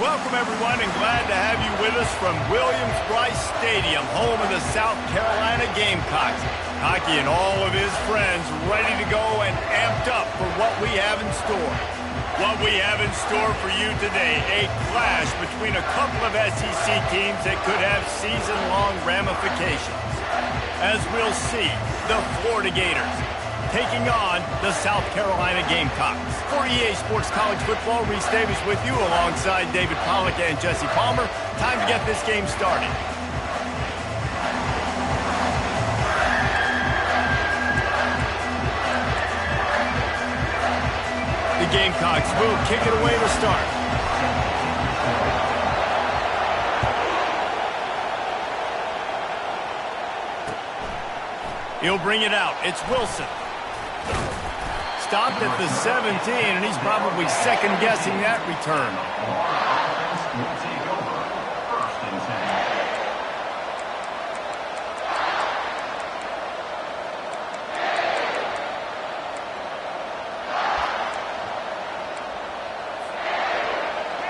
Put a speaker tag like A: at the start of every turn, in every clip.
A: Welcome, everyone, and glad to have you with us from Williams-Brice Stadium, home of the South Carolina Gamecocks. Hockey and all of his friends ready to go and amped up for what we have in store. What we have in store for you today, a clash between a couple of SEC teams that could have season-long ramifications. As we'll see, the Florida Gators taking on the South Carolina Gamecocks. For EA Sports College Football, Reese Davis with you alongside David Pollack and Jesse Palmer. Time to get this game started. The Gamecocks will kick it away to start. He'll bring it out. It's Wilson. Stopped at the 17, and he's probably second-guessing that return.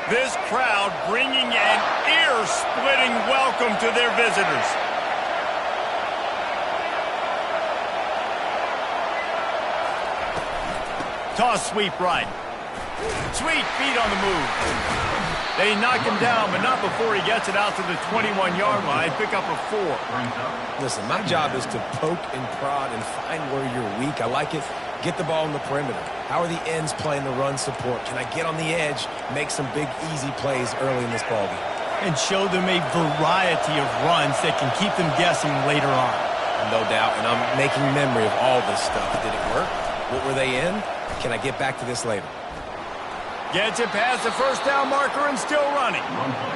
A: This crowd bringing an ear-splitting welcome to their visitors. Toss sweep right. Sweet feet on the move. They knock him down, but not before he gets it out to the 21-yard line. Pick up a 4.
B: Listen, my job is to poke and prod and find where you're weak. I like it. Get the ball in the perimeter. How are the ends playing the run support? Can I get on the edge, make some big, easy plays early in this ballgame?
A: And show them a variety of runs that can keep them guessing later on.
B: No doubt, and I'm making memory of all this stuff. Did it work? What were they in? Can I get back to this later?
A: Gets it past the first down marker and still running.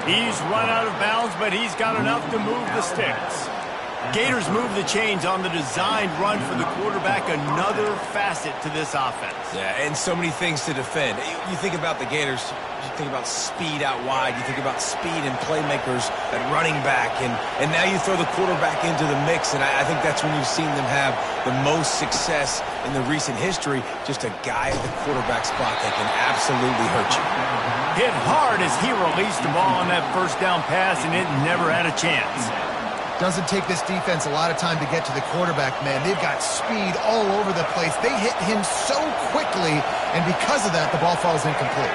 A: He's run out of bounds, but he's got enough to move the sticks. Gators move the chains on the designed run for the quarterback, another facet to this offense.
B: Yeah, and so many things to defend. You think about the Gators, you think about speed out wide, you think about speed and playmakers at running back, and now you throw the quarterback into the mix, and I think that's when you've seen them have the most success in the recent history, just a guy at the quarterback spot that can absolutely hurt you.
A: Hit hard as he released the ball on that first down pass, and it never had a chance.
C: Doesn't take this defense a lot of time to get to the quarterback, man. They've got speed all over the place. They hit him so quickly, and because of that, the ball falls incomplete.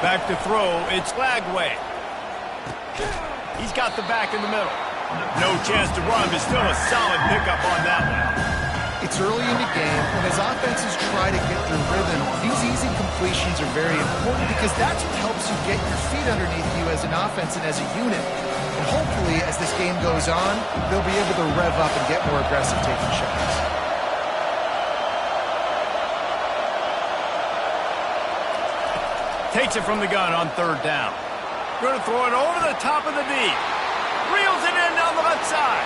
A: Back to throw, it's Lagway. He's got the back in the middle. No chance to run, but still a solid pickup on that one.
C: It's early in the game, and as offenses try to get their rhythm, these easy completions are very important because that's what helps you get your feet underneath you as an offense and as a unit. And hopefully, as this game goes on, they'll be able to rev up and get more aggressive taking shots.
A: Takes it from the gun on third down. Going to throw it over the top of the D. Reels it in down the left side.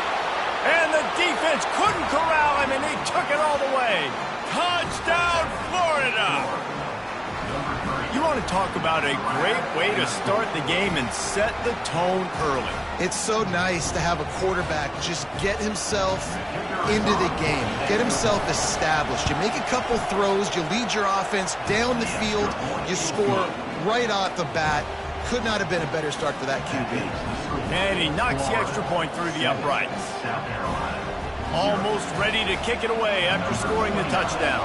A: And the defense couldn't corral him, and he took it all the way. Touchdown, Florida! You want to talk about a great way to start the game and set the tone early.
C: It's so nice to have a quarterback just get himself into the game, get himself established. You make a couple throws, you lead your offense down the field, you score right off the bat. Could not have been a better start for that QB.
A: And he knocks the extra point through the uprights. Almost ready to kick it away after scoring the touchdown.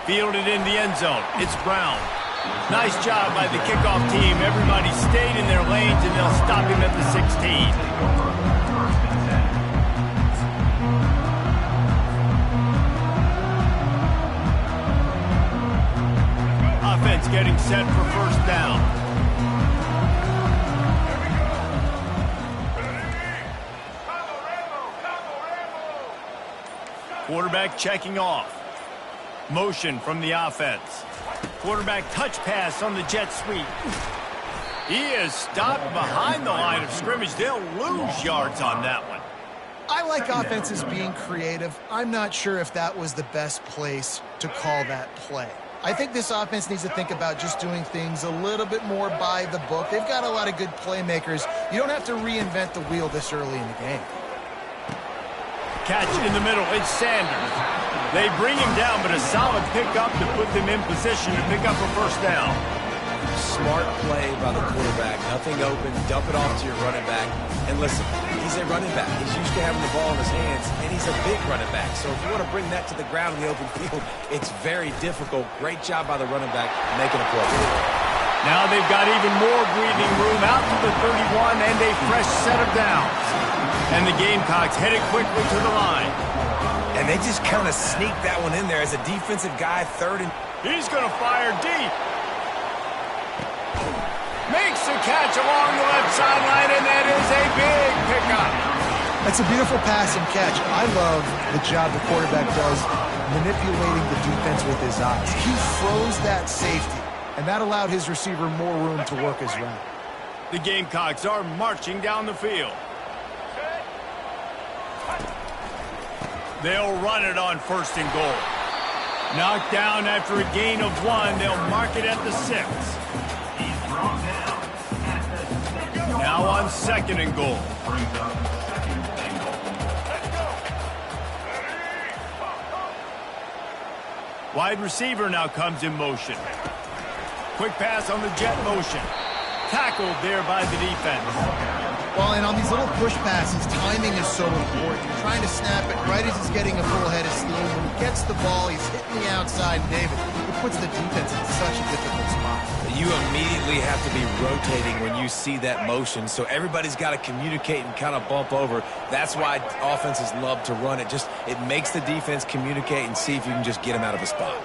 A: Fielded in the end zone. It's Brown. Nice job by the kickoff team. Everybody stayed in their lanes, and they'll stop him at the 16. Offense getting set for first down. Quarterback checking off. Motion from the offense. Quarterback touch pass on the jet sweep. He is stopped behind the line of scrimmage. They'll lose yards on that one.
C: I like offenses being creative. I'm not sure if that was the best place to call that play. I think this offense needs to think about just doing things a little bit more by the book. They've got a lot of good playmakers. You don't have to reinvent the wheel this early in the game.
A: Catch in the middle. It's Sanders. They bring him down, but a solid pickup to put them in position to pick up a first down.
B: Smart play by the quarterback. Nothing open. Dump it off to your running back. And listen, he's a running back. He's used to having the ball in his hands, and he's a big running back. So if you want to bring that to the ground in the open field, it's very difficult. Great job by the running back making a play.
A: Now they've got even more breathing room out to the 31 and a fresh set of downs. And the Gamecocks headed quickly to the line.
B: And they just kind of sneaked that one in there as a defensive guy, third and...
A: He's going to fire deep. Makes a catch along the left sideline, and that is a big pickup.
C: That's a beautiful pass and catch. I love the job the quarterback does manipulating the defense with his eyes. He froze that safety, and that allowed his receiver more room to work his route.
A: The Gamecocks are marching down the field. They'll run it on first and goal. Knocked down after a gain of 1. They'll mark it at the 6. Now on second and goal. Wide receiver now comes in motion. Quick pass on the jet motion. Tackled there by the defense.
C: Well, and on these little push passes, timing is so important. You're trying to snap it right as he's getting a full head of steam. When he gets the ball, he's hitting the outside. David, it puts the defense in such a difficult spot.
B: You immediately have to be rotating when you see that motion, so everybody's got to communicate and kind of bump over. That's why offenses love to run it. It makes the defense communicate and see if you can just get him out of a spot.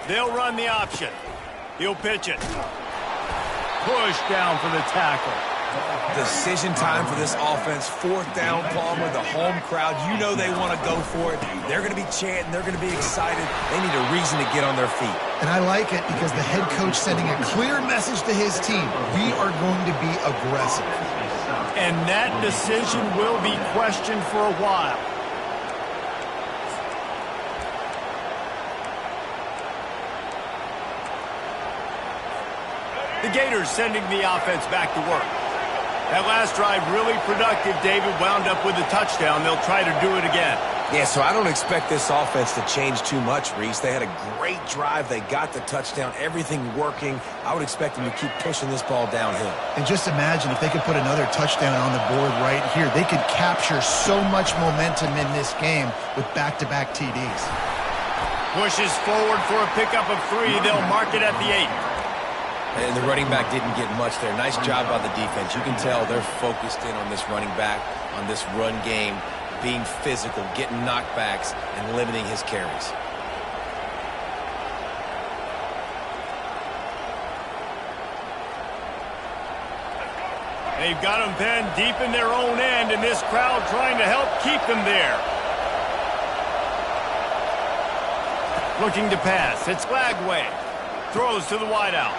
A: They'll run the option. He'll pitch it. Push down for the tackle.
B: Decision time for this offense. Fourth down, Palmer, the home crowd. You know they want to go for it. They're going to be chanting. They're going to be excited. They need a reason to get on their feet.
C: And I like it because the head coach sending a clear message to his team. We are going to be aggressive.
A: And that decision will be questioned for a while. The Gators sending the offense back to work. That last drive really productive. David wound up with a touchdown. They'll try to do it again.
B: Yeah, so I don't expect this offense to change too much, Reese. They had a great drive. They got the touchdown. Everything working. I would expect them to keep pushing this ball downhill. And
C: just imagine if they could put another touchdown on the board right here. They could capture so much momentum in this game with back-to-back TDs.
A: Pushes forward for a pickup of 3. They'll mark it at the 8.
B: And the running back didn't get much there. Nice job by the defense. You can tell they're focused in on this running back, on this run game, being physical, getting knockbacks, and limiting his carries.
A: They've got them pinned deep in their own end, and this crowd trying to help keep them there. Looking to pass. It's Lagway. Throws to the wideout.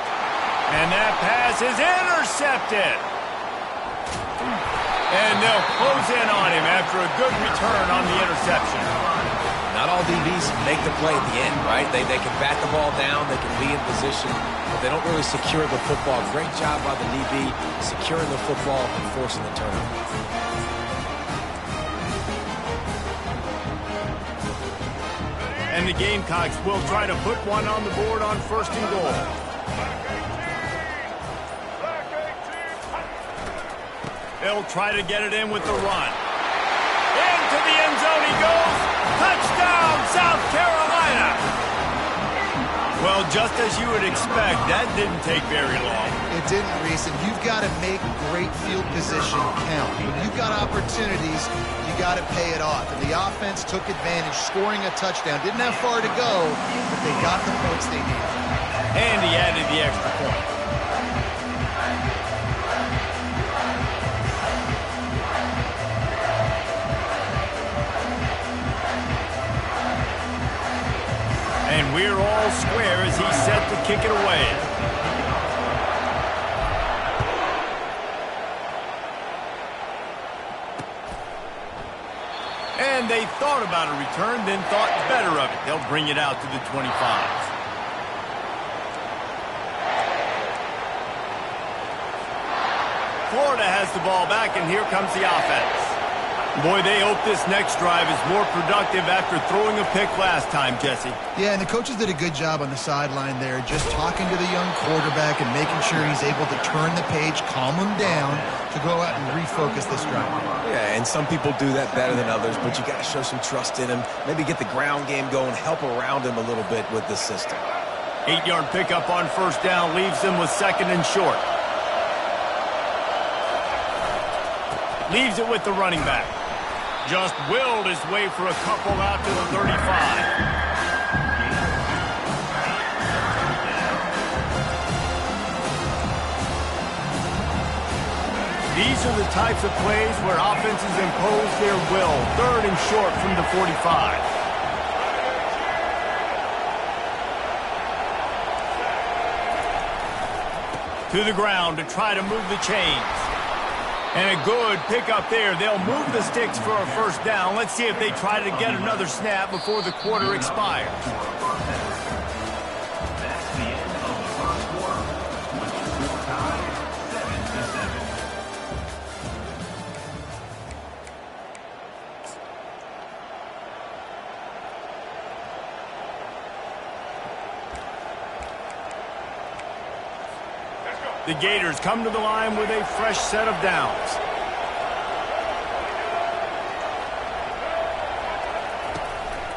A: And that pass is intercepted. And they'll close in on him after a good return on the interception.
B: Not all DBs make the play at the end, right? They can bat the ball down, they can be in position, but they don't really secure the football. Great job by the DB securing the football and forcing the turnover.
A: And the Gamecocks will try to put one on the board on first and goal. They'll try to get it in with the run. Into the end zone he goes. Touchdown, South Carolina. Well, just as you would expect, that didn't take very long.
C: It didn't, Reese, and you've got to make great field position count. When you've got opportunities, you got to pay it off. And the offense took advantage, scoring a touchdown. Didn't have far to go, but they got the points they needed.
A: And he added the extra point. And we're all square as he's set to kick it away. And they thought about a return, then thought better of it. They'll bring it out to the 25. Florida has the ball back, and here comes the offense. Boy, they hope this next drive is more productive after throwing a pick last time, Jesse.
C: Yeah, and the coaches did a good job on the sideline there, just talking to the young quarterback and making sure he's able to turn the page, calm him down, to go out and refocus this drive.
B: Yeah, and some people do that better than others, but you got to show some trust in him. Maybe get the ground game going, help around him a little bit with the system.
A: 8-yard pickup on first down leaves them with second and short. Leaves it with the running back. Just willed his way for a couple out to the 35. These are the types of plays where offenses impose their will. Third and short from the 45. To the ground to try to move the chains. And a good pickup there. They'll move the sticks for a first down. Let's see if they try to get another snap before the quarter expires. The Gators come to the line with a fresh set of downs.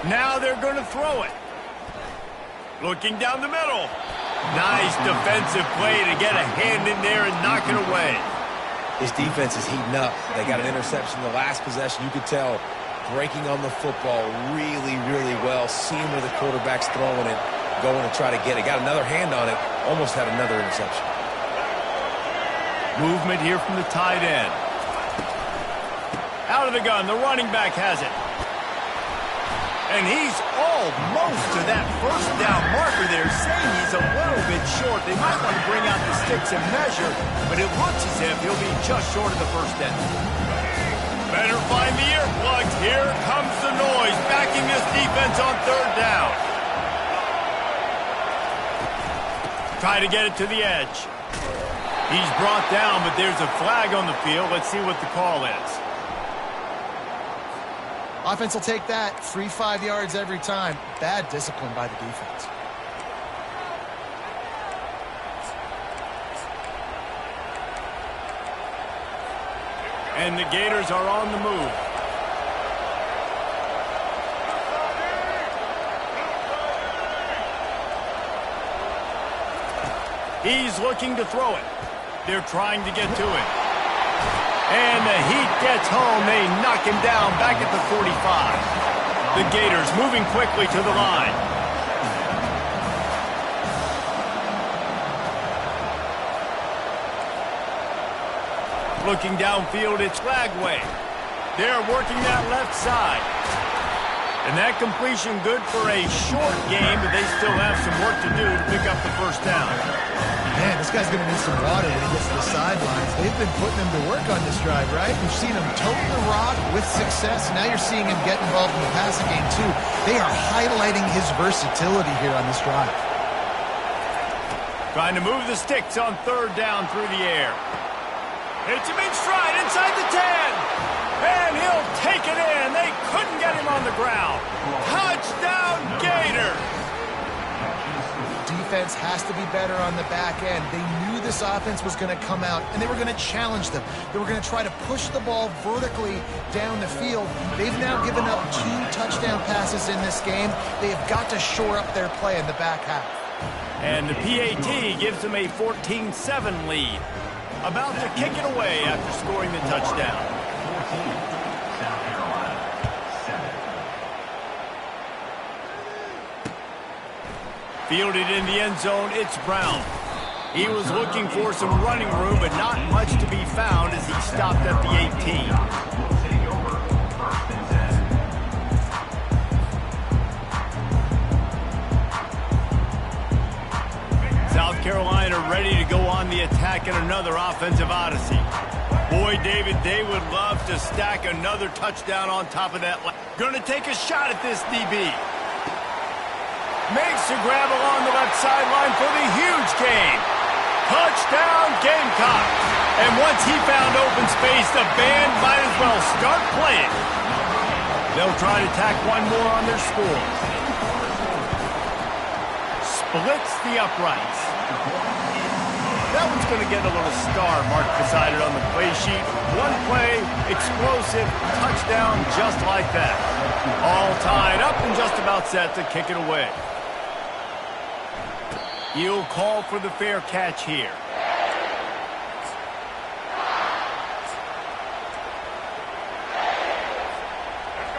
A: Now they're going to throw it. Looking down the middle. Nice defensive play to get a hand in there and knock it away.
B: His defense is heating up. They got an interception the last possession. You could tell breaking on the football really, really well. Seeing where the quarterback's throwing it, going to try to get it. Got another hand on it. Almost had another interception.
A: Movement here from the tight end. Out of the gun, the running back has it. And he's almost to that first down marker there, saying he's a little bit short. They might want to bring out the sticks and measure, but it looks as if he'll be just short of the first down. Better find the earplugs. Here comes the noise, backing this defense on third down. Try to get it to the edge. He's brought down, but there's a flag on the field. Let's see what the call is.
C: Offense will take that. Free 5 yards every time. Bad discipline by the defense.
A: And the Gators are on the move. He's looking to throw it. They're trying to get to it. And the heat gets home. They knock him down back at the 45. The Gators moving quickly to the line. Looking downfield, it's Flagway. They're working that left side. And that completion good for a short game, but they still have some work to do to pick up the first down.
C: Man, this guy's going to need some water when he gets to the sidelines. They've been putting him to work on this drive, right? We've seen him toting the rock with success. Now you're seeing him get involved in the passing game, too. They are highlighting his versatility here on this drive.
A: Trying to move the sticks on third down through the air. Hits him in stride inside the 10. And he'll take it in. They couldn't get him on the ground. Touchdown, Gators!
C: Defense has to be better on the back end. They knew this offense was going to come out, and they were going to challenge them. They were going to try to push the ball vertically down the field. They've now given up 2 touchdown passes in this game. They have got to shore up their play in the back half.
A: And the PAT gives them a 14-7 lead. About to kick it away after scoring the touchdown. Fielded in the end zone, it's Brown. He was looking for some running room, but not much to be found as he stopped at the 18. the attack in another offensive odyssey. Boy, David, they would love to stack another touchdown on top of that. Gonna take a shot at this DB. Makes a grab along the left sideline for the huge gain. Touchdown, Gamecocks. And once he found open space, the band might as well start playing. They'll try to tack one more on their score. Splits the uprights. That one's going to get a little star marked beside it on the play sheet. One play, explosive, touchdown just like that. All tied up and just about set to kick it away. He'll call for the fair catch here.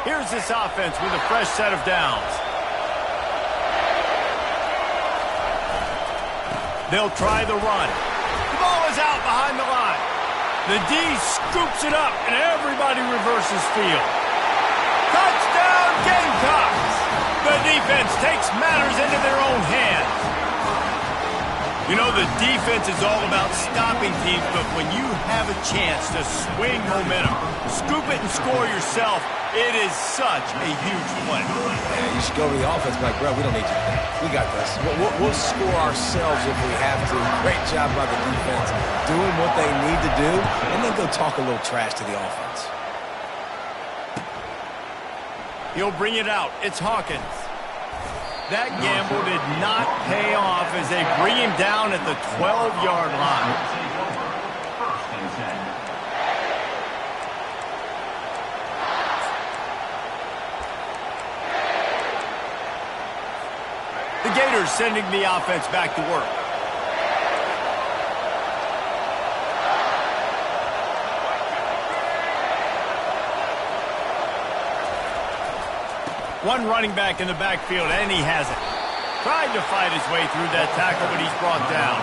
A: Here's this offense with a fresh set of downs. They'll try the run. The ball is out behind the line. The D scoops it up, and everybody reverses field. Touchdown, Gamecocks! The defense takes matters into their own hands. You know, the defense is all about stopping teams, but when you have a chance to swing momentum, scoop it and score yourself, it is such a huge play.
B: Yeah, you should go to the offense, like, bro, we don't need you. We got this. We'll score ourselves if we have to. Great job by the defense doing what they need to do, and then go talk a little trash to the offense.
A: He'll bring it out. It's Hawkins. That gamble did not pay off as they bring him down at the 12-yard line. The Gators sending the offense back to work. One running back in the backfield, and he has it. Tried to fight his way through that tackle, but he's brought down.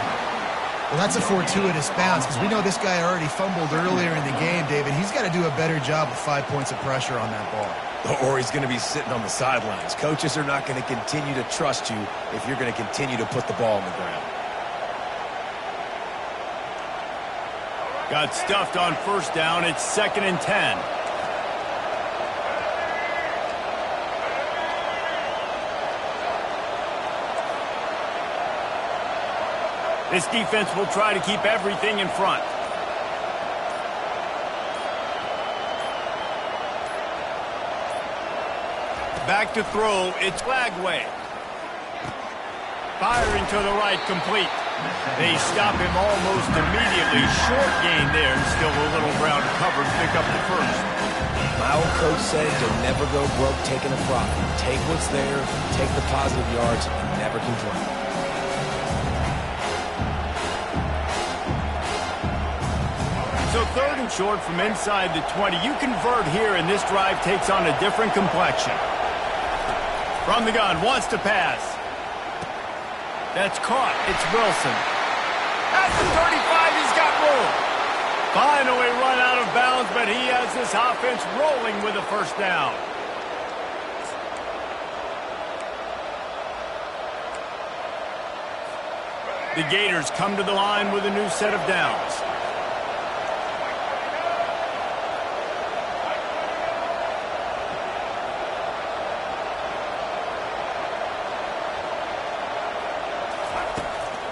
C: Well, that's a fortuitous bounce because we know this guy already fumbled earlier in the game, David. He's got to do a better job with 5 points of pressure on that ball.
B: Or he's going to be sitting on the sidelines. Coaches are not going to continue to trust you if you're going to continue to put the ball on the ground.
A: Got stuffed on first down. It's 2nd and 10. This defense will try to keep everything in front. Back to throw, it's Flagway. Firing to the right, complete. They stop him almost immediately. Short gain there, and still a little ground covered. Pick up the first.
B: My old coach said you'll never go broke taking a profit. Take what's there, take the positive yards, and never complain.
A: So 3rd and short from inside the 20. You convert here, and this drive takes on a different complexion. From the gun, wants to pass. That's caught. It's Wilson. At the 35, he's got room. Finally run out of bounds, but he has this offense rolling with a first down. The Gators come to the line with a new set of downs.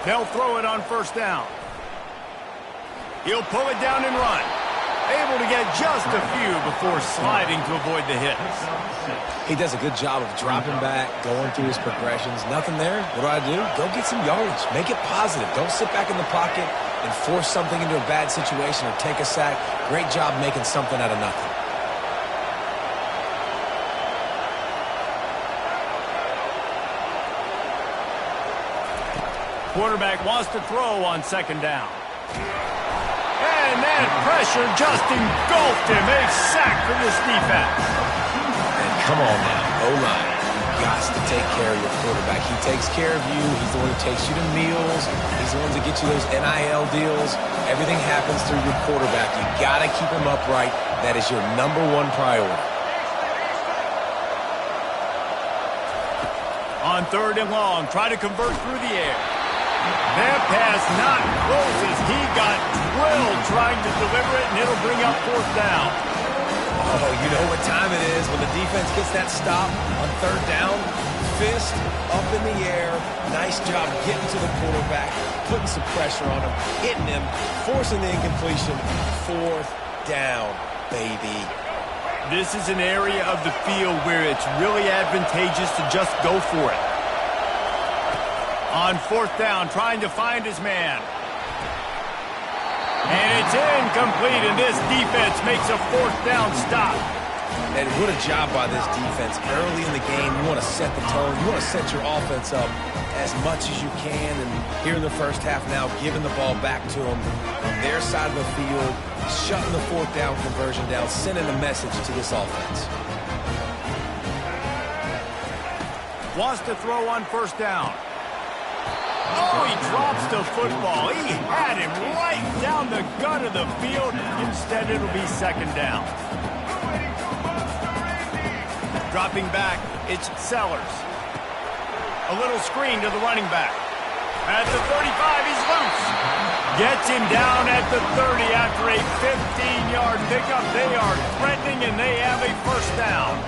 A: They'll throw it on first down. He'll pull it down and run. Able to get just a few before sliding to avoid the hits.
B: He does a good job of dropping back, going through his progressions. Nothing there. What do? Go get some yardage. Make it positive. Don't sit back in the pocket and force something into a bad situation or take a sack. Great job making something out of nothing.
A: Quarterback wants to throw on 2nd down. And that pressure just engulfed him. A sack for this defense.
B: And come on now, O-line. You've got to take care of your quarterback. He takes care of you. He's the one who takes you to meals. He's the one that gets you those NIL deals. Everything happens through your quarterback. You got to keep him upright. That is your #1 priority.
A: On 3rd and long, try to convert through the air. That pass not close as he got drilled trying to deliver it, and it'll bring up fourth down.
B: Oh, you know what time it is when the defense gets that stop on third down. Fist up in the air. Nice job getting to the quarterback, putting some pressure on him, hitting him, forcing the incompletion. Fourth down, baby.
A: This is an area of the field where it's really advantageous to just go for it. On fourth down, trying to find his man. And it's incomplete, and this defense makes a fourth down stop.
B: And what a job by this defense. Early in the game, you want to set the tone. You want to set your offense up as much as you can. And here in the first half now, giving the ball back to them on their side of the field, shutting the fourth down conversion down, sending a message to this offense.
A: Wants to throw on first down. Oh, he drops the football. He had him right down the gut of the field. Instead, it'll be second down. Dropping back, it's Sellers. A little screen to the running back. At the 35, he's loose. Gets him down at the 30 after a 15-yard pickup. They are threatening, and they have a first down.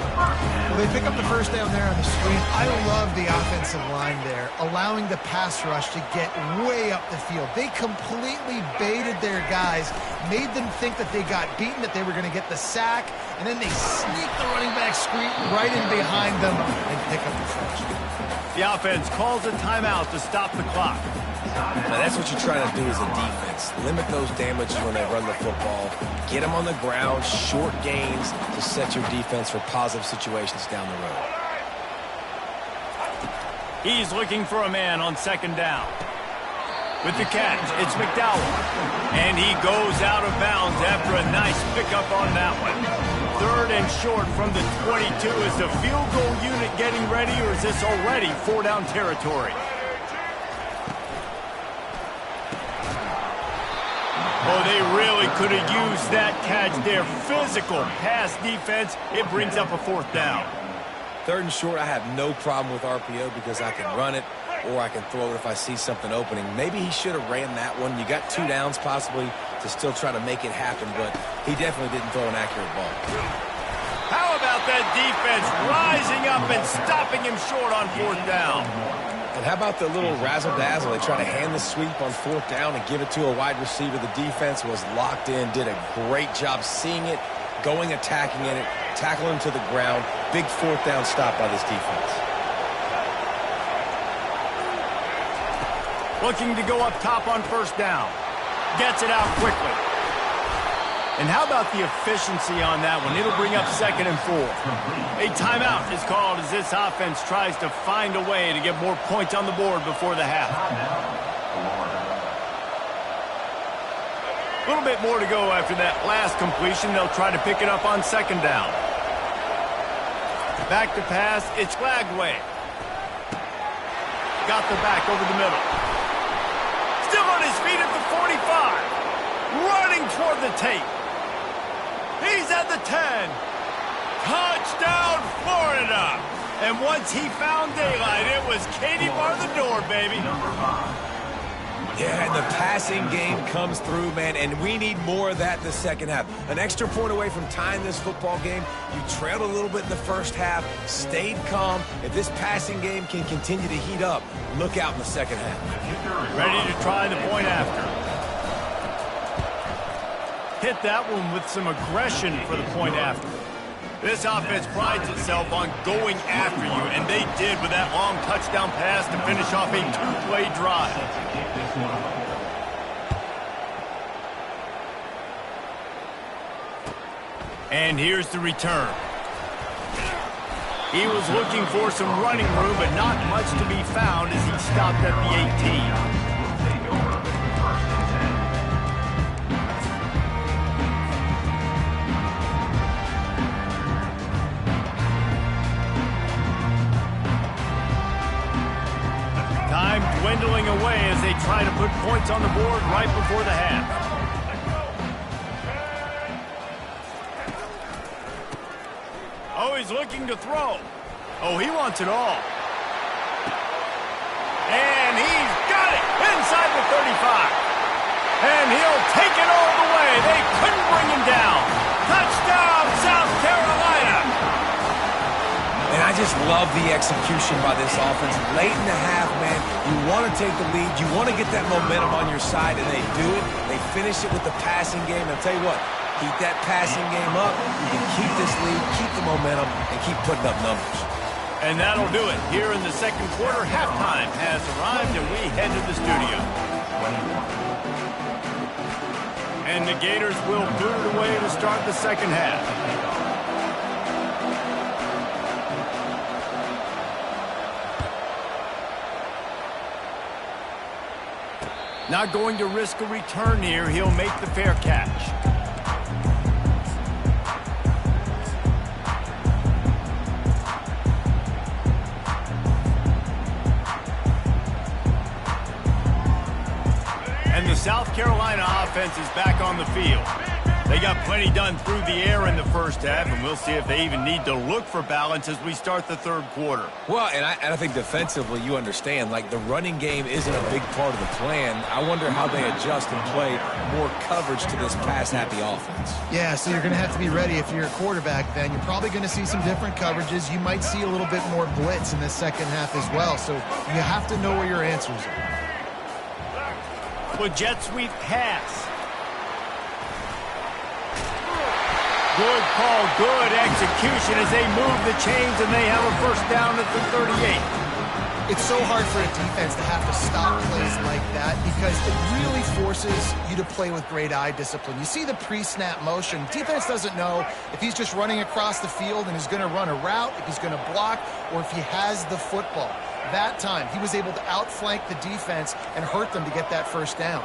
C: Well, they pick up the first down there on the screen. I love the offensive line there, allowing the pass rush to get way up the field. They completely baited their guys, made them think that they got beaten, that they were going to get the sack, and then they sneak the running back screen right in behind them and pick up the first.
A: The offense calls a timeout to stop the clock.
B: Now that's what you're trying to do as a defense. Limit those damages when they run the football. Get them on the ground, short gains to set your defense for positive situations down the road.
A: He's looking for a man on second down. With the catch, it's McDowell. And he goes out of bounds after a nice pickup on that one. Third and short from the 22. Is the field goal unit getting ready, or is this already four-down territory? Oh, they really could have used that catch there. Physical pass defense. It brings up a fourth down.
B: Third and short, I have no problem with RPO because I can run it or I can throw it if I see something opening. Maybe he should have ran that one. You got 2 downs possibly to still try to make it happen, but he definitely didn't throw an accurate ball.
A: How about that defense rising up and stopping him short on fourth down?
B: And how about the little razzle-dazzle? They try to hand the sweep on fourth down and give it to a wide receiver. The defense was locked in, did a great job seeing it, going, attacking in it, tackling to the ground. Big fourth down stop by this defense.
A: Looking to go up top on first down. Gets it out quickly. And how about the efficiency on that one? It'll bring up second and 4. A timeout is called as this offense tries to find a way to get more points on the board before the half. A little bit more to go after that last completion. They'll try to pick it up on second down. Back to pass, it's Glagway. Got the back over the middle. Still on his feet at the 45. Running toward the tape. He's at the 10. Touchdown, Florida. And once he found daylight, it was Katie bar the door, baby.
B: Yeah, and the passing game comes through, man, and we need more of that in the second half. An extra point away from tying this football game. You trailed a little bit in the first half, stayed calm. If this passing game can continue to heat up, look out in the second half.
A: Ready to try the point after. Hit that one with some aggression for the point after. This offense prides itself on going after you, and they did with that long touchdown pass to finish off a 2-play drive. And here's the return. He was looking for some running room, but not much to be found as he stopped at the 18. Time dwindling away as they try to put points on the board right before the half. Oh, he's looking to throw. Oh, he wants it all. And he's got it. And he'll take it all the way. They couldn't bring him down. Touchdown, South Carolina.
B: And I just love the execution by this offense. Late in the half, man, you want to take the lead. You want to get that momentum on your side, and they do it. They finish it with the passing game. I'll tell you what, keep that passing game up. You can keep this lead, keep the momentum, and keep putting up numbers.
A: And that'll do it. Here in the second quarter, halftime has arrived, and we head to the studio. And the Gators will boot it away to start the second half. Not going to risk a return here. He'll make the fair catch. And the South Carolina offense is back on the field. They got plenty done through the air in the first half, and we'll see if they even need to look for balance as we start the third quarter.
B: Well, and I think defensively, you understand, like the running game isn't a big part of the plan. I wonder how they adjust and play more coverage to this pass-happy offense.
C: Yeah, so you're going to have to be ready if you're a quarterback then. You're probably going to see some different coverages. You might see a little bit more blitz in the second half as well, so you have to know where your answers are.
A: With jet sweep pass. Good call, good execution as they move the chains and they have a first down at the 38.
C: It's so hard for a defense to have to stop plays like that because it really forces you to play with great eye discipline. You see the pre-snap motion. Defense doesn't know if he's just running across the field and is going to run a route, if he's going to block, or if he has the football. That time, he was able to outflank the defense and hurt them to get that first down.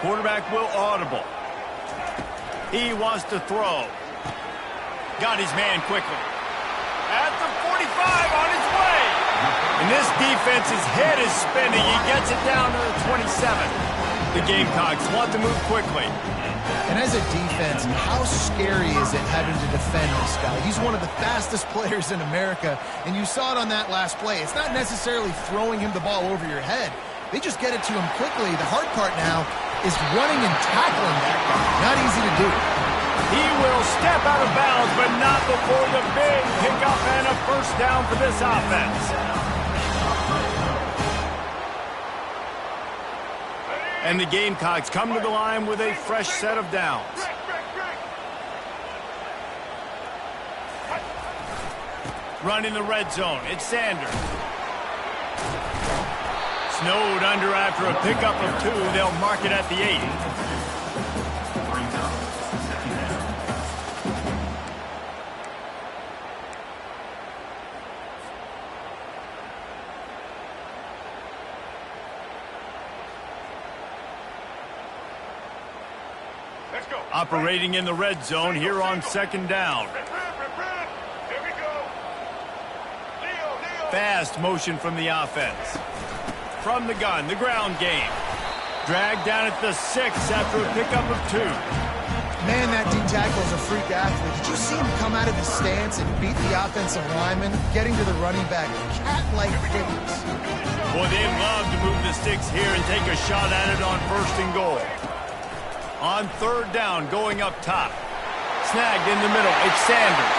A: Quarterback will audible. He wants to throw. Got his man quickly. At the 45, on his way. And this defense's head is spinning. He gets it down to the 27. The Gamecocks want to move quickly.
C: And as a defense, how scary is it having to defend this guy? He's one of the fastest players in America, and you saw it on that last play. It's not necessarily throwing him the ball over your head. They just get it to him quickly. The hard part now is running and tackling that guy. Not easy to do.
A: He will step out of bounds, but not before the big pickup and a first down for this offense. And the Gamecocks come to the line with a fresh set of downs. Running the red zone, it's Sanders. Snowed under after a pickup of 2. They'll mark it at the 8.
D: Let's go.
A: Operating in the red zone here on second down.
D: Here we go. Leo.
A: Fast motion from the offense. From the gun, the ground game. Dragged down at the 6 after a pickup of 2.
C: Man, that D-tackle is a freak athlete. Did you see him come out of his stance and beat the offensive lineman, getting to the running back? Cat-like quickness.
A: Boy, they'd love to move the sticks here and take a shot at it on first and goal. On third down, going up top. Snagged in the middle, it's Sanders.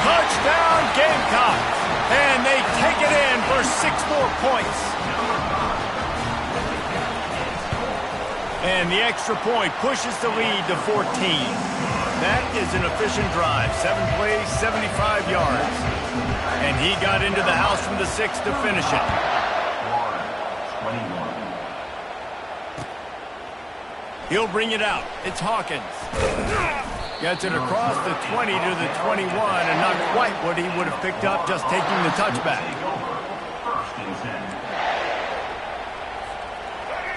A: Touchdown, Gamecocks! And they take it in for 6 more points. And the extra point pushes the lead to 14. That is an efficient drive. 7 plays, 75 yards. And he got into the house from the 6 to finish it.
D: 21.
A: He'll bring it out. It's Hawkins. Gets it across the 20 to the 21, and not quite what he would have picked up just taking the touchback.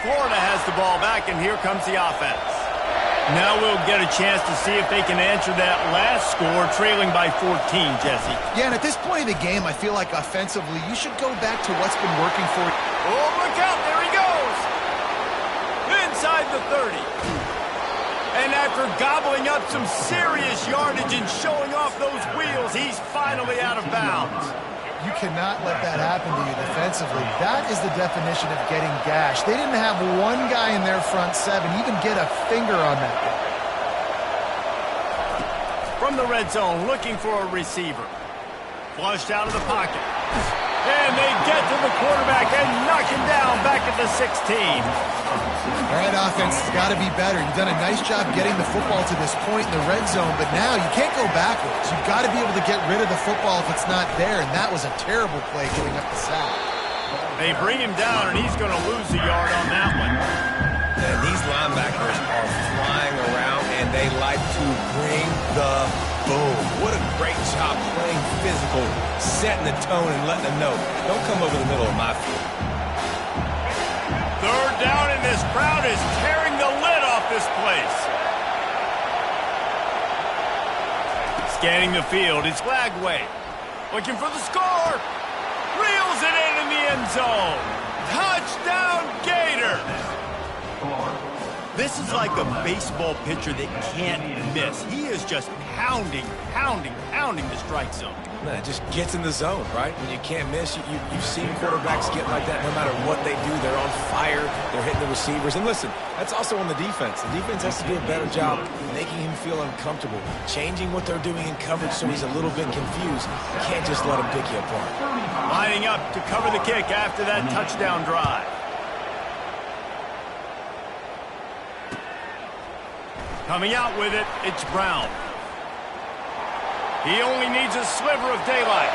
A: Florida has the ball back, and here comes the offense. Now we'll get a chance to see if they can answer that last score, trailing by 14, Jesse.
C: Yeah, and at this point of the game, I feel like offensively, you should go back to what's been working for you.
A: Oh, look out, there he goes! Inside the 30. And after gobbling up some serious yardage and showing off those wheels, he's finally out of bounds.
C: You cannot let that happen to you defensively. That is the definition of getting gashed. They didn't have one guy in their front seven even get a finger on that guy.
A: From the red zone, looking for a receiver. Flushed out of the pocket. And they get to the quarterback and knock him down back at the 16.
C: All right, offense has got to be better. You've done a nice job getting the football to this point in the red zone, but now you can't go backwards. You've got to be able to get rid of the football if it's not there, and that was a terrible play giving up the sack.
A: They bring him down, and he's going to lose a yard on that one.
B: And these linebackers are flying around, and they like to bring the boom. What a great job playing physical, setting the tone and letting them know, don't come over the middle of my field.
A: Third down, and this crowd is tearing the lid off this place. Scanning the field, it's Lagway. Looking for the score. Reels it in the end zone. Touchdown, Gators. This is like a baseball pitcher that can't miss. He is just pounding the strike zone.
B: Man, it just gets in the zone, right? When you can't miss, you've seen quarterbacks get like that no matter what they do. They're on fire. They're hitting the receivers. And listen, that's also on the defense. The defense has to do a better job making him feel uncomfortable, changing what they're doing in coverage so he's a little bit confused. You can't just let him pick you apart.
A: Lining up to cover the kick after that touchdown drive. Coming out with it, it's Brown. He only needs a sliver of daylight.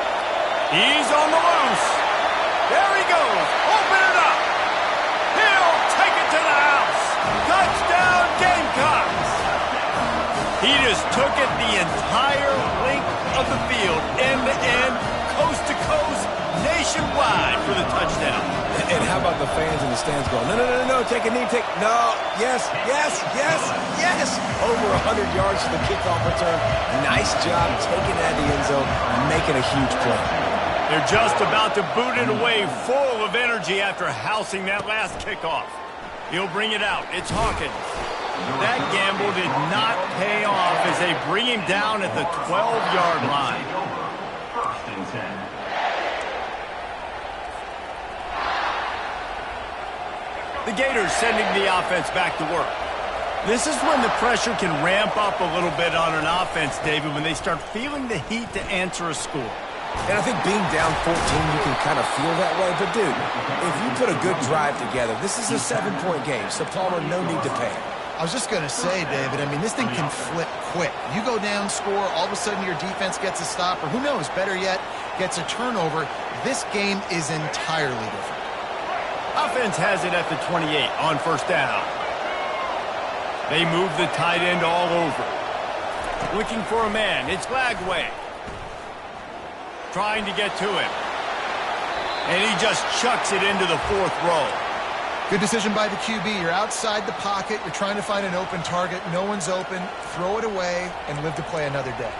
A: He's on the loose. There he goes. Open it up. He'll take it to the house. Touchdown, Gamecocks. He just took it the entire length of the field, end to end, coast to coast, nationwide for the touchdown.
B: And how about the fans in the stands going, no, take a knee, no, yes. Over 100 yards to the kickoff return. Nice job taking that to the end zone and making a huge play.
A: They're just about to boot it away, full of energy after housing that last kickoff. He'll bring it out. It's Hawkins. That gamble did not pay off as they bring him down at the 12-yard line.
E: First and 10.
A: The Gators sending the offense back to work. This is when the pressure can ramp up a little bit on an offense, David, when they start feeling the heat to answer a score.
B: And I think being down 14, you can kind of feel that way. But, dude, if you put a good drive together, this is a 7-point game, so Palmer, no need to panic.
C: I was just going to say, David, I mean, this thing can flip quick. You go down, score, all of a sudden your defense gets a stop, or who knows, better yet, gets a turnover. This game is entirely different.
A: Offense has it at the 28 on first down. They move the tight end all over. Looking for a man. It's Lagway. Trying to get to him. And he just chucks it into the fourth row.
C: Good decision by the QB. You're outside the pocket. You're trying to find an open target. No one's open. Throw it away and live to play another day.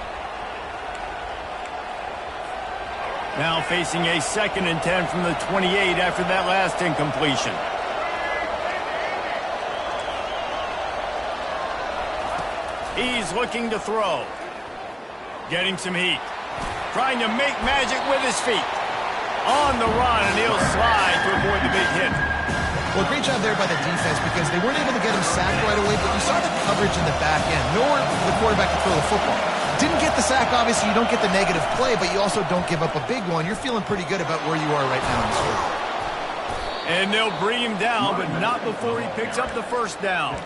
A: Now facing a 2nd and 10 from the 28 after that last incompletion. He's looking to throw. Getting some heat. Trying to make magic with his feet. On the run, and he'll slide to avoid the big hit.
C: Well, great job there by the defense because they weren't able to get him sacked right away, but you saw the coverage in the back end. Nowhere for the quarterback to throw the football. Didn't get the sack, obviously. You don't get the negative play, but you also don't give up a big one. You're feeling pretty good about where you are right now in this field.
A: And they'll bring him down, but not before he picks up the first down.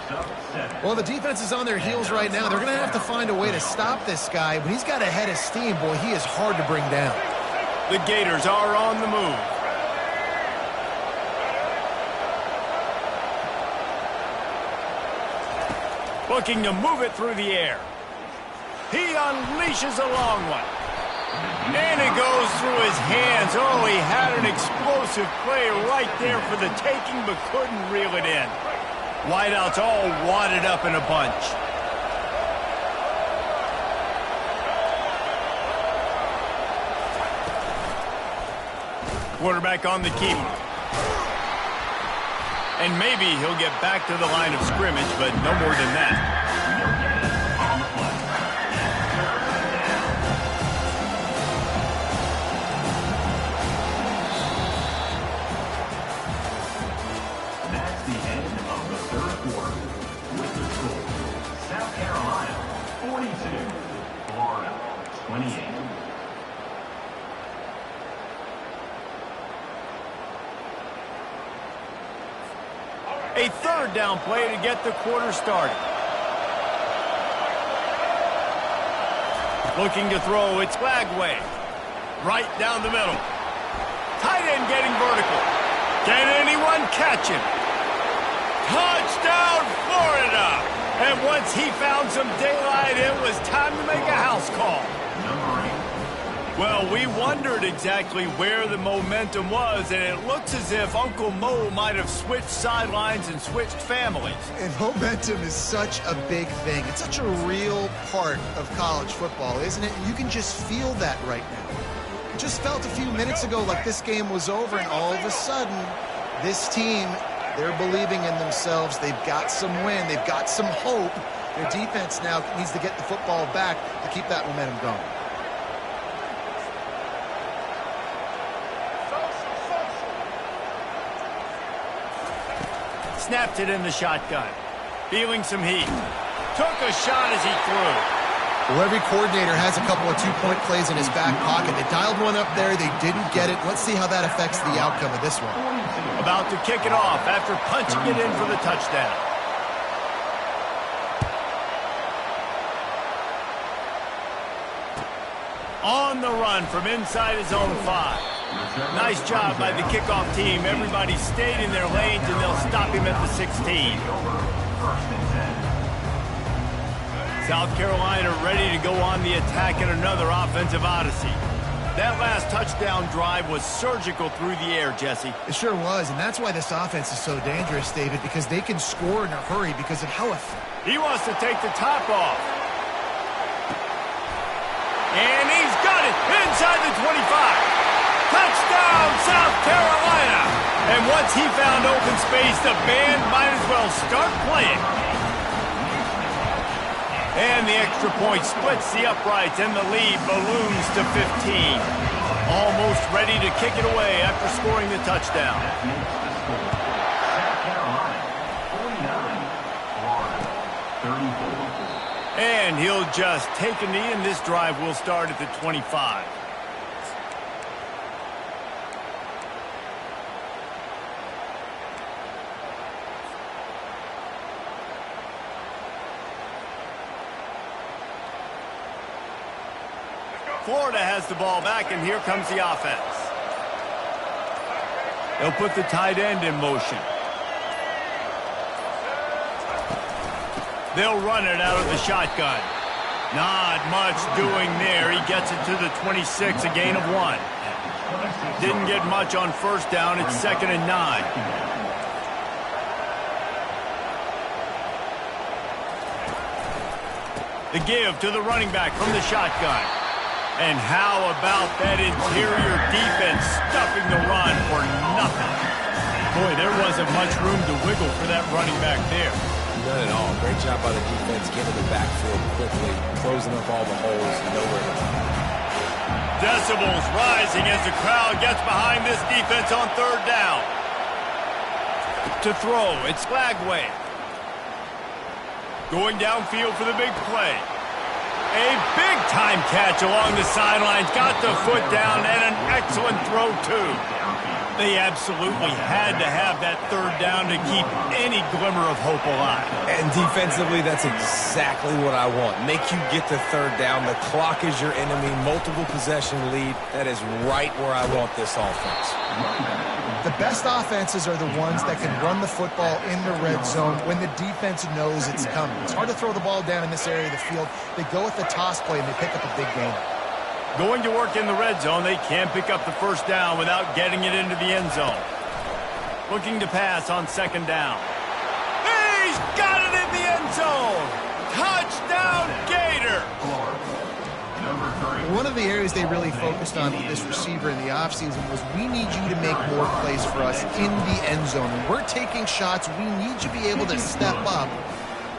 C: Well, the defense is on their heels right now. They're going to have to find a way to stop this guy. When he's got a head of steam, boy, he is hard to bring down.
A: The Gators are on the move. Looking to move it through the air. He unleashes a long one. And it goes through his hands. Oh, he had an explosive play right there for the taking, but couldn't reel it in. Wideouts all wadded up in a bunch. Quarterback on the keeper. And maybe he'll get back to the line of scrimmage, but no more than that. A third down play to get the quarter started. Looking to throw, it's Lagway. Right down the middle. Tight end getting vertical. Can anyone catch him? Touchdown, Florida! And once he found some daylight, it was time to make a house call. Well, we wondered exactly where the momentum was, and it looks as if Uncle Mo might have switched sidelines and switched families.
C: And momentum is such a big thing. It's such a real part of college football, isn't it? And you can just feel that right now. It just felt a few minutes ago like this game was over, and all of a sudden, this team, they're believing in themselves. They've got some win. They've got some hope. Their defense now needs to get the football back to keep that momentum going.
A: Snapped it in the shotgun. Feeling some heat. Took a shot as he threw.
C: Well, every coordinator has a couple of two-point plays in his back pocket. They dialed one up there. They didn't get it. Let's see how that affects the outcome of this one.
A: About to kick it off after punching it in for the touchdown. On the run from inside his own 5. Nice job by the kickoff team. Everybody stayed in their lanes, and they'll stop him at the 16. South Carolina ready to go on the attack in another offensive odyssey. That last touchdown drive was surgical through the air, Jesse.
C: It sure was, and that's why this offense is so dangerous, David, because they can score in a hurry because of how
A: he wants to take the top off. And he's got it inside the 25. Touchdown, South Carolina! And once he found open space, the band might as well start playing. And the extra point splits the uprights, and the lead balloons to 15. Almost ready to kick it away after scoring the touchdown. And he'll just take a knee, and this drive will start at the 25. Florida has the ball back, and here comes the offense. They'll put the tight end in motion. They'll run it out of the shotgun. Not much doing there. He gets it to the 26, a gain of 1. Didn't get much on first down. It's 2nd and 9. The give to the running back from the shotgun. And how about that interior defense stuffing the run for nothing? Boy, there wasn't much room to wiggle for that running back there.
B: None at all. Great job by the defense getting to the backfield quickly, closing up all the holes, nowhere to run.
A: Decibels rising as the crowd gets behind this defense on 3rd down. To throw, it's Lagway. Going downfield for the big play. A big-time catch along the sidelines. Got the foot down, and an excellent throw, too. They absolutely had to have that 3rd down to keep any glimmer of hope alive.
B: And defensively, that's exactly what I want. Make you get the 3rd down. The clock is your enemy. Multiple possession lead. That is right where I want this offense.
C: The best offenses are the ones that can run the football in the red zone when the defense knows it's coming. It's hard to throw the ball down in this area of the field. They go with the toss play, and they pick up a big gain.
A: Going to work in the red zone, they can't pick up the 1st down without getting it into the end zone. Looking to pass on 2nd down. He's got it in the end zone! Touchdown, Gator!
C: One of the areas they really focused on with this receiver in the offseason was we need you to make more plays for us in the end zone. When we're taking shots, we need you to be able to step up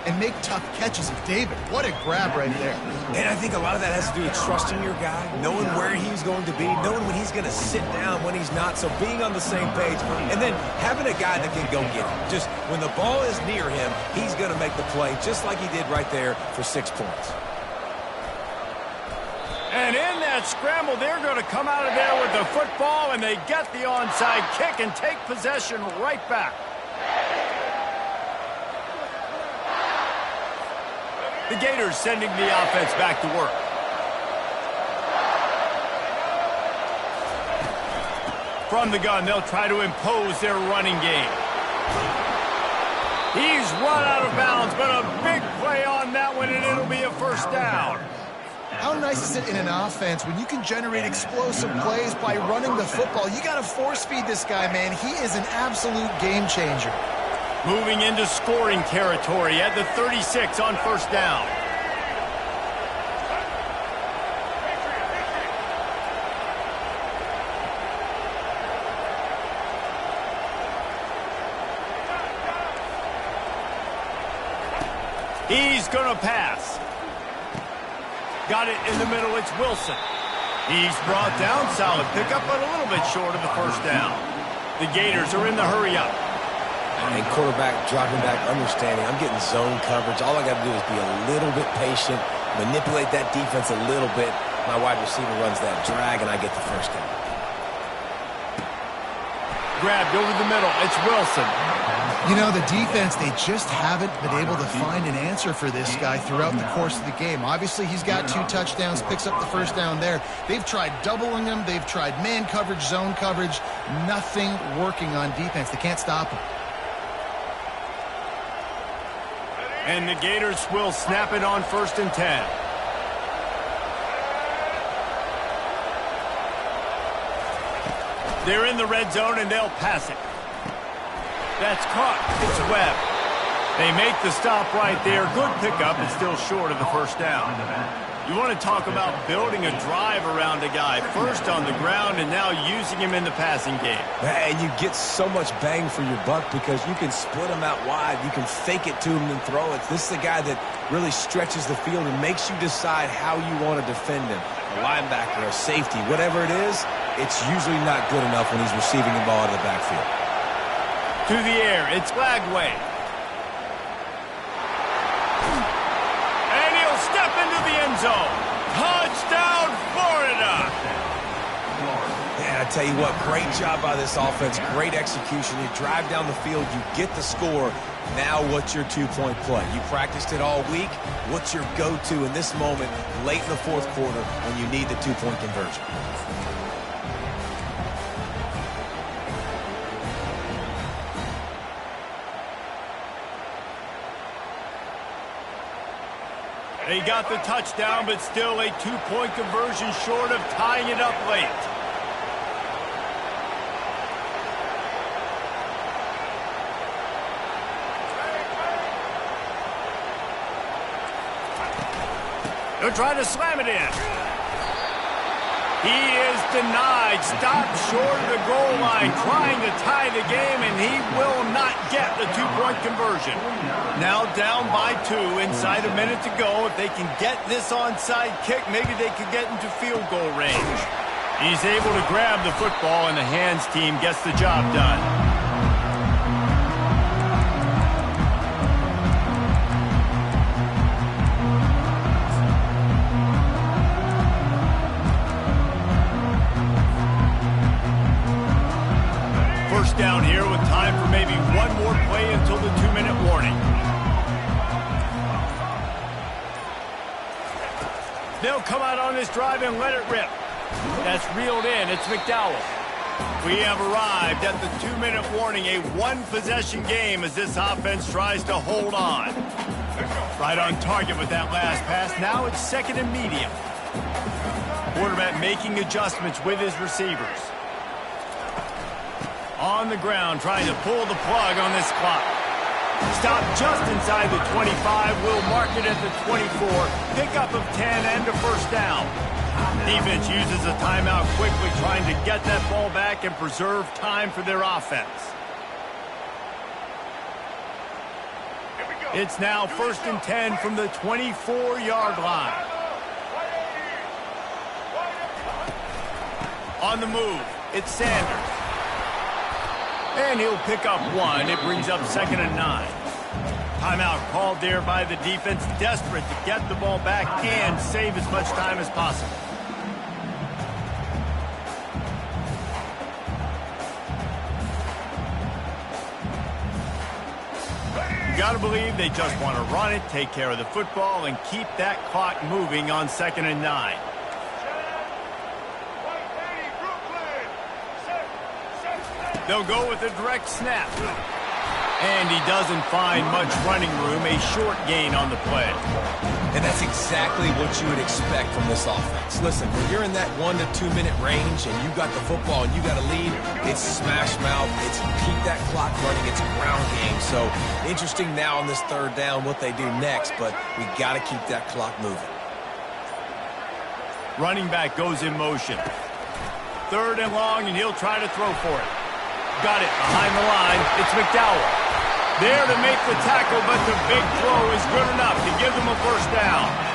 C: and make tough catches. David, what a grab right there.
B: And I think a lot of that has to do with trusting your guy, knowing where he's going to be, knowing when he's going to sit down, when he's not, so being on the same page, and then having a guy that can go get it. Just when the ball is near him, he's going to make the play, just like he did right there for 6 points.
A: And in that scramble, they're going to come out of there with the football, and they get the onside kick and take possession right back. The Gators sending the offense back to work. From the gun, they'll try to impose their running game. He's run out of bounds, but a big play on that one, and it'll be a first down.
C: How nice is it in an offense when you can generate explosive plays by running the football? You got to force feed this guy, man. He is an absolute game changer.
A: Moving into scoring territory at the 36 on first down. He's going to pass. Got it in the middle. It's Wilson. He's brought down. Solid pickup, but a little bit short of the first down. The Gators are in the hurry up.
B: And quarterback dropping back, understanding I'm getting zone coverage. All I got to do is be a little bit patient, manipulate that defense a little bit. My wide receiver runs that drag, and I get the first down.
A: Grabbed over the middle. It's Wilson.
C: You know, the defense, they just haven't been able to find an answer for this guy throughout the course of the game. Obviously, he's got 2 touchdowns, picks up the first down there. They've tried doubling him. They've tried man coverage, zone coverage. Nothing working on defense. They can't stop him.
A: And the Gators will snap it on 1st and 10. They're in the red zone, and they'll pass it. That's caught. It's Webb. They make the stop right there. Good pickup. It's still short of the first down. You want to talk about building a drive around a guy. First on the ground and now using him in the passing game.
B: And you get so much bang for your buck because you can split him out wide. You can fake it to him and throw it. This is the guy that really stretches the field and makes you decide how you want to defend him. A linebacker, a safety, whatever it is, it's usually not good enough when he's receiving the ball out of the backfield.
A: To the air, it's Flagway. And he'll step into the end zone. Touchdown, Florida!
B: Yeah, I tell you what, great job by this offense, great execution. You drive down the field, you get the score. Now what's your 2-point play? You practiced it all week. What's your go-to in this moment, late in the 4th quarter, when you need the 2-point conversion?
A: They got the touchdown, but still a 2-point conversion short of tying it up late. They're trying to slam it in. He is denied. Stopped short of the goal line, trying to tie the game, and he will not get the 2-point conversion. Now down by 2, inside a minute to go. If they can get this onside kick, maybe they could get into field goal range. He's able to grab the football, and the hands team gets the job done. First down here with time for maybe one more play until the 2-minute warning. They'll come out on this drive and let it rip. That's reeled in. It's McDowell. We have arrived at the 2-minute warning, a 1-possession game as this offense tries to hold on. Right on target with that last pass. Now it's 2nd and medium. Quarterback making adjustments with his receivers. On the ground, trying to pull the plug on this clock. Stop just inside the 25. We'll mark it at the 24. Pickup of 10 and a first down. Defense uses a timeout quickly, trying to get that ball back and preserve time for their offense. It's now 1st and 10 from the 24-yard line. On the move, it's Sanders. And he'll pick up 1. It brings up 2nd and 9. Timeout called there by the defense, desperate to get the ball back and save as much time as possible. got to believe they just want to run it, take care of the football, and keep that clock moving on 2nd and 9. They'll go with a direct snap. And he doesn't find much running room, a short gain on the play.
B: And that's exactly what you would expect from this offense. Listen, when you're in that 1 to 2 minute range and you got the football and you got a lead, it's smash mouth, it's keep that clock running, it's a ground game. So interesting now on this 3rd down what they do next, but we got to keep that clock moving.
A: Running back goes in motion. 3rd and long, and he'll try to throw for it. Got it behind the line. It's McDowell. There to make the tackle, but the big throw is good enough to give them a 1st down.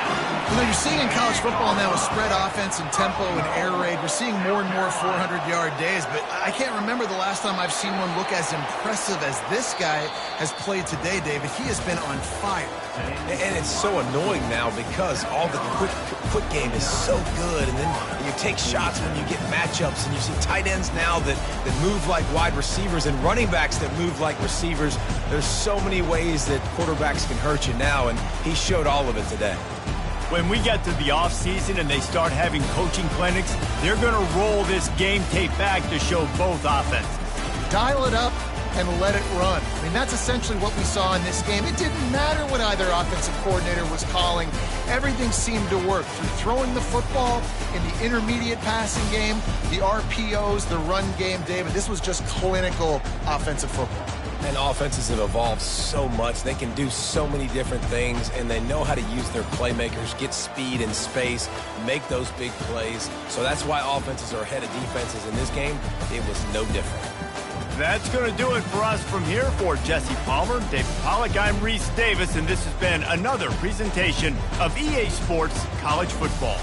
C: You know, you're seeing in college football now with spread offense and tempo and air raid, we're seeing more and more 400-yard days, but I can't remember the last time I've seen one look as impressive as this guy has played today, David. He has been on fire.
B: And it's so annoying now because all the quick game is so good, and then you take shots when you get matchups, and you see tight ends now that move like wide receivers and running backs that move like receivers. There's so many ways that quarterbacks can hurt you now, and he showed all of it today.
A: When we get to the offseason and they start having coaching clinics, they're going to roll this game tape back to show both offenses.
C: Dial it up and let it run. I mean, that's essentially what we saw in this game. It didn't matter what either offensive coordinator was calling. Everything seemed to work through throwing the football in the intermediate passing game, the RPOs, the run game, David. This was just clinical offensive football.
B: And offenses have evolved so much. They can do so many different things, and they know how to use their playmakers, get speed and space, make those big plays. So that's why offenses are ahead of defenses in this game. It was no different.
A: That's going to do it for us from here. For Jesse Palmer, David Pollack, I'm Reese Davis, and this has been another presentation of EA Sports College Football.